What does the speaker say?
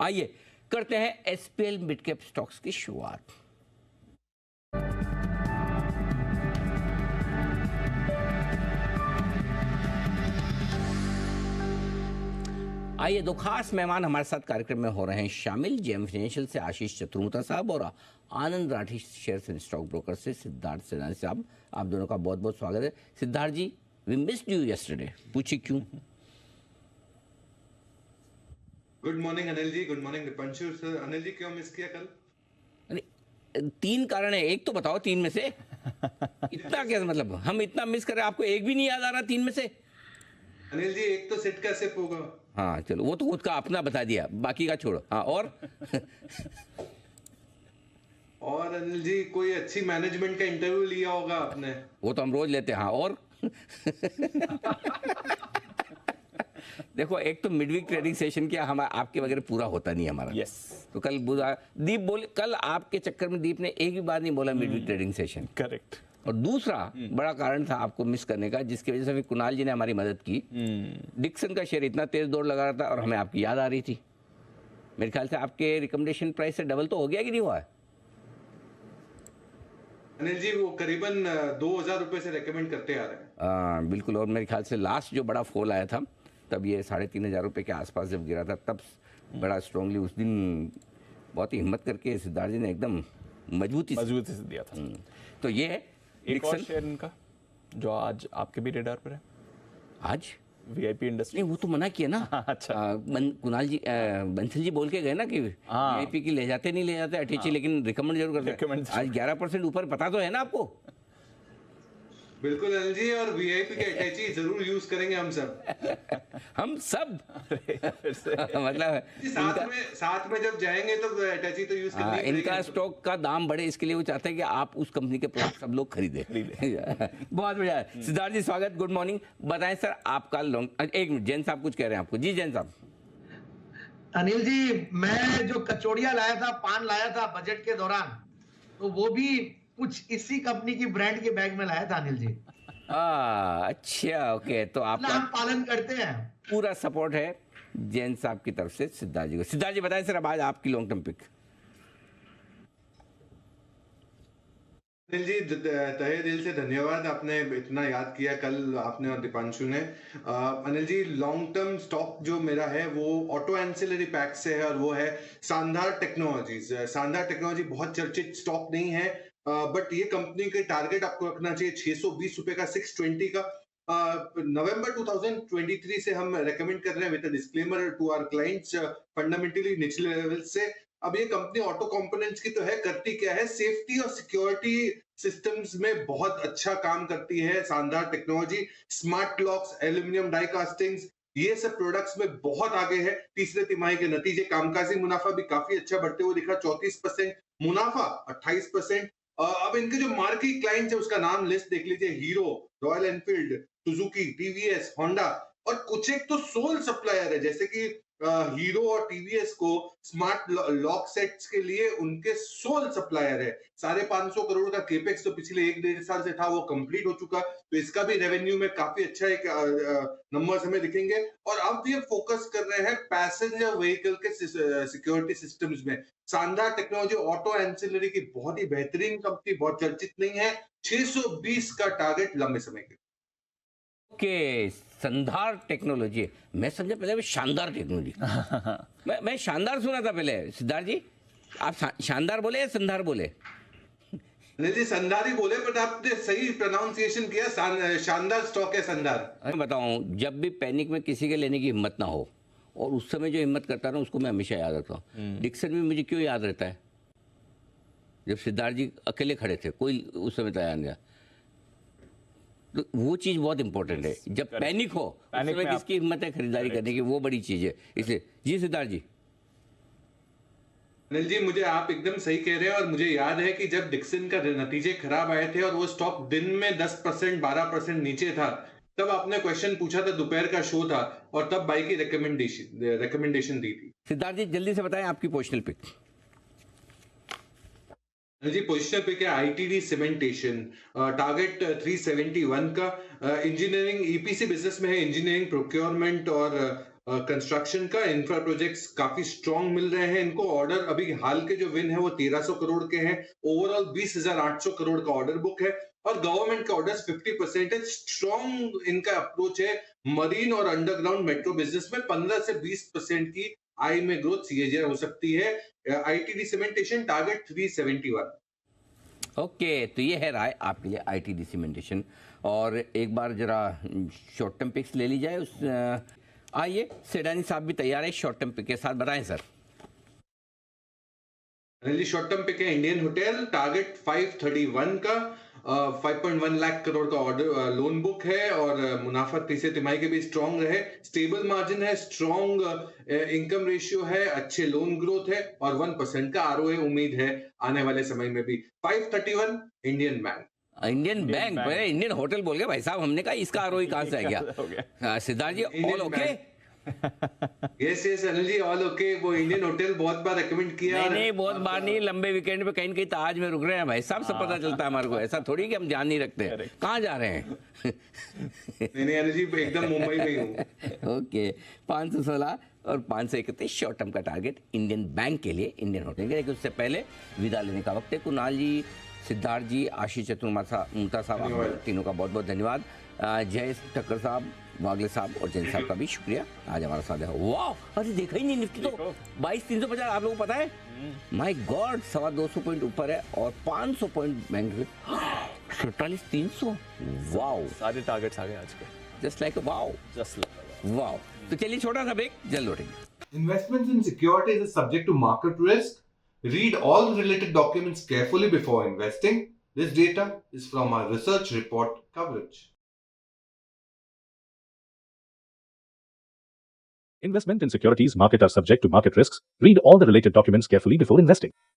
आइए करते हैं एसपीएल मिड कैप स्टॉक्स की शुरुआत। आइए, दो खास मेहमान हमारे साथ कार्यक्रम में हो रहे हैं शामिल। जेएम फाइनेंशियल से आशीष चतुर्वेदी साहब और Anand Rathi shares and stock broker से सिद्धार्थ सेनानी साहब। आप दोनों का बहुत बहुत स्वागत है। Siddharth ji, we missed you yesterday, पूछिए क्यों? Good morning Anil ji, good morning Deepanshu sir. Anil ji क्यों मिस किया कल? अरे 3 कारण है, एक तो बताओ 3 में से। इतना क्या मतलब, हम इतना मिस कर रहे हैं, आपको एक भी नहीं याद आ रहा 3 में से? अनिल जी एक तो सिट का सिप होगा। हाँ चलो, वो तो खुद का अपना बता दिया, बाकी का छोड़ो। हाँ और अनिल जी कोई अच्छी मैनेजमेंट का इंटरव्यू लिया होगा आपने? वो तो हम रोज लेते हैं। हाँ, और देखो, एक तो मिडवीक ट्रेडिंग सेशन क्या हमारा आपके वगैरह पूरा होता नहीं हमारा। यस तो कल दीप बोले, कल आपके चक्कर में दीप ने एक भी बार नहीं बोला मिडवीक ट्रेडिंग सेशन। करेक्ट। और दूसरा बड़ा कारण था आपको मिस करने का, जिसकी वजह से फिर कुणाल जी ने हमारी मदद की। डिक्सन का शेयर इतना तेज दौड़ लगा रहा था और हमें आपकी याद आ रही थी। मेरे ख्याल से आपके रिकमेंडेशन प्राइस से डबल तो हो गया कि नहीं हुआ है? अनिल जी वो करीबन 2000 रुपए से रेकमेंड करते आ रहे हैं। बिल्कुल। और मेरे ख्याल से लास्ट जो बड़ा फॉल आया था तब ये 3500 रुपये के आसपास जब गिरा था, तब बड़ा स्ट्रांगली उस दिन बहुत ही हिम्मत करके सिद्धार्थ जी ने एकदम मजबूती से दिया था। तो ये है एक और शेयर इनका जो आज आपके भी रेडार पर है। आज वीआईपी इंडस्ट्री, नहीं वो तो मना किया ना। अच्छा। कुणाल जी, बंसल जी बोल के गए ना कि वीआईपी की ले जाते नहीं ले जाते अटैची, लेकिन रिकमेंड जरूर करते हैं। आज 11% ऊपर, पता तो है ना आपको? बिल्कुल अनिल जी, और वीआईपी के अटैची जरूर यूज करेंगे हम सब। हम सब मतलब साथ में जब जाएंगे तो अटैची तो यूज करनी पड़ेगी। इनका स्टॉक का दाम बढ़े, इसके लिए वो चाहते हैं कि आप उस कंपनी के प्रोडक्ट सब लोग खरीदें। बहुत बढ़िया। सिद्धार्थ जी स्वागत, गुड मॉर्निंग। बताएं सर आपका लॉन्ग। एक मिनट, जैन साहब कुछ कह रहे हैं आपको। जी जैन साहब। अनिल जी, मैं जो कचौड़िया लाया था, पान लाया था बजट के दौरान, तो वो भी कुछ इसी कंपनी की ब्रांड के बैग में लाया था अनिल जी। अच्छा, ओके। तो आपका हम पालन करते हैं, पूरा सपोर्ट है जैन साहब की तरफ से सिद्धार्थ जी को। सिद्धार्थ जी बताएं सर, अब आज आपकी long term pick. Anil ji तहे दिल से धन्यवाद, आपने इतना याद किया कल आपने और दीपांशु ने। Anil ji long term stock जो मेरा है वो ऑटो एंसिलरी पैक से है और वो है शानदार टेक्नोलॉजीज। शानदार टेक्नोलॉजी बहुत चर्चित स्टॉक नहीं है, बट ये कंपनी के टारगेट आपको रखना चाहिए 620 रुपए का, 620 का। नवंबर 2023 से हम रेकमेंड कर रहे हैं with disclaimer to our clients, fundamentally निचले लेवल से। अब ये कंपनी ऑटो कंपोनेंट्स की तो है, करती क्या है, सेफ्टी और सिक्योरिटी सिस्टम्स में बहुत अच्छा काम करती है। शानदार technology, smart locks, aluminium die castings, ये सब प्रोडक्ट्स में बहुत आगे है। तीसरे तिमाही के नतीजे, कामकाजी मुनाफा भी काफी अच्छा बढ़ते हुए दिखा, 34%, मुनाफा 28%। अब इनके जो मार्की क्लाइंट्स है उसका नाम लिस्ट देख लीजिए, hero, royal Enfield, Suzuki, TVS, Honda, और कुछ एक तो सोल सप्लायर है, जैसे कि हीरो और टीवीएस को स्मार्ट लॉक सेट्स के लिए उनके सोल सप्लायर है। 550 करोड़ का केपेक्स तो पिछले 1-1.5 साल से था, वो कंप्लीट हो चुका, तो इसका भी रेवेन्यू में काफी अच्छा एक नंबर्स हमें दिखेंगे। और अब ये फोकस कर रहे हैं पैसेंजर व्हीकल के सिक्योरिटी सिस्टम्स में। शानदार टेक्नोलॉजी, ऑटो एंसिलरी की बहुत ही बेहतरीन कंपनी, बहुत चर्चित नहीं है। 620 का टारगेट लंबे समय के। ओके, शानदार टेक्नोलॉजी। मैं समझा पहले शानदार टेक्नोलॉजी। मैं शानदार सुना था पहले। सिद्धार्थ जी आप शानदार बोले या संधार बोले? नहीं जी, संधार ही बोले, बट आपने सही प्रोनाउंसिएशन किया। शानदार स्टॉक है संधार। मैं बताऊं, जब भी पैनिक में किसी के लेने की हिम्मत ना हो, और उस समय जो हिम्मत करता है ना उसको मैं हमेशा याद रखता हूँ। डिक्सन भी मुझे क्यों याद रहता है? जब सिद्धार्थ जी अकेले खड़े थे, कोई उस समय तैयार नहीं था, तो वो चीज बहुत इंपॉर्टेंट है। जब पैनिक हो उस समय किसकी हिम्मत है खरीदारी करने की, वो बड़ी चीज है। इसलिए जी सिद्धार्थ जी। अनिल जी मुझे आप एकदम सही कह रहे हैं, और मुझे याद है कि जब डिक्सन का नतीजे खराब आए थे और वो स्टॉक दिन में 10% 12% नीचे था, तब आपने क्वेश्चन पूछा था, दोपहर का शो था, और तब बाई की रिकमेंडेशन दी थी। सिद्धार्थ जी जल्दी से बताएं आपकी पोजिशनल पिक। जी पोजिशनल पिक है आईटीडी सीमेंटेशन, टारगेट 371 का। इंजीनियरिंग ईपीसी बिजनेस में है, इंजीनियरिंग, प्रोक्योरमेंट और कंस्ट्रक्शन का इंफ्रा प्रोजेक्ट्स काफी स्ट्रांग मिल रहे हैं इनको। ऑर्डर अभी हाल के जो विन है वो 1300 करोड़ के हैं। ओवरऑल 20,800 करोड़ का ऑर्डर बुक है और गवर्नमेंट के ऑर्डर्स 50% है। स्ट्रांग इनका अप्रोच है मरीन और अंडरग्राउंड मेट्रो बिजनेस में। 15 से 20% की आई में ग्रोथ सीएजीआर हो सकती है। ITD cementation target 371। ओके, तो ये है राय आपके लिए आईटीडी सीमेंटेशन। और एक बार जरा शॉर्ट टर्म पिक्स ले ली जाए। आइए सेडानी साहब भी तैयार है शॉर्ट टर्म पिक के साथ, बताएं सर। अनिल जी, शॉर्ट टर्म पिक है इंडियन होटल, टारगेट 531 का। 5.1 लाख करोड़ का ऑर्डर लोन बुक है और मुनाफा तीसरे तिमाही के भी स्ट्रांग रहे। स्टेबल मार्जिन है, स्ट्रांग इनकम रेशियो है, अच्छे लोन ग्रोथ है और 1% का आरओए उम्मीद है आने वाले समय में भी। 531 Indian bank. Indian bank, Indian hotel बोल गए भाई साहब, हमने कहा इसका आरओई कहां से आ गया। Siddharth ji, all okay? Yes yes Anil ji, all okay. वो इंडियन होटल बहुत बार रेकमेंड किया। नहीं, बहुत बार नहीं, लंबे वीकेंड पे कहीं न कहीं ताज में रुक रहे हैं भाई साहब, सब पता चलता है हमारे को। ऐसा थोड़ी कि हम ध्यान नहीं रखते कहाँ जा रहे हैं। नहीं अनिल जी, एकदम मुंबई में ही हूँ। ओके, 516 और 531 शॉर्ट टर्म का टारगेट इंडियन बैंक के लिए, इंडियन होटल के लिए। लेकिन उससे पहले विदा लेने का वक्त है। कुणाल जी, सिद्धार्थ जी, आशीष चतुर्मुता साहब, आप तीनों का बहुत बहुत धन्यवाद। जय ठक्कर साहब, वागले साहब और जैन साहब का भी शुक्रिया, आज हमारा साथ है। वाह, अरे देखा ही नहीं, निफ्टी तो 22,350 आप लोगों को पता है। माय गॉड, 250 पॉइंट ऊपर है और 500 पॉइंट बैंक 47,300। वाओ, सारे टारगेट्स आ गए आज के। Just like wow, just wow. तो चलिए छोटा सा ब्रेक, जल्द लौटेंगे। Investments in securities is subject to market risk. Read all the related documents carefully before investing. This data is from our research report coverage. Investment in securities market are subject to market risks. Read all the related documents carefully before investing.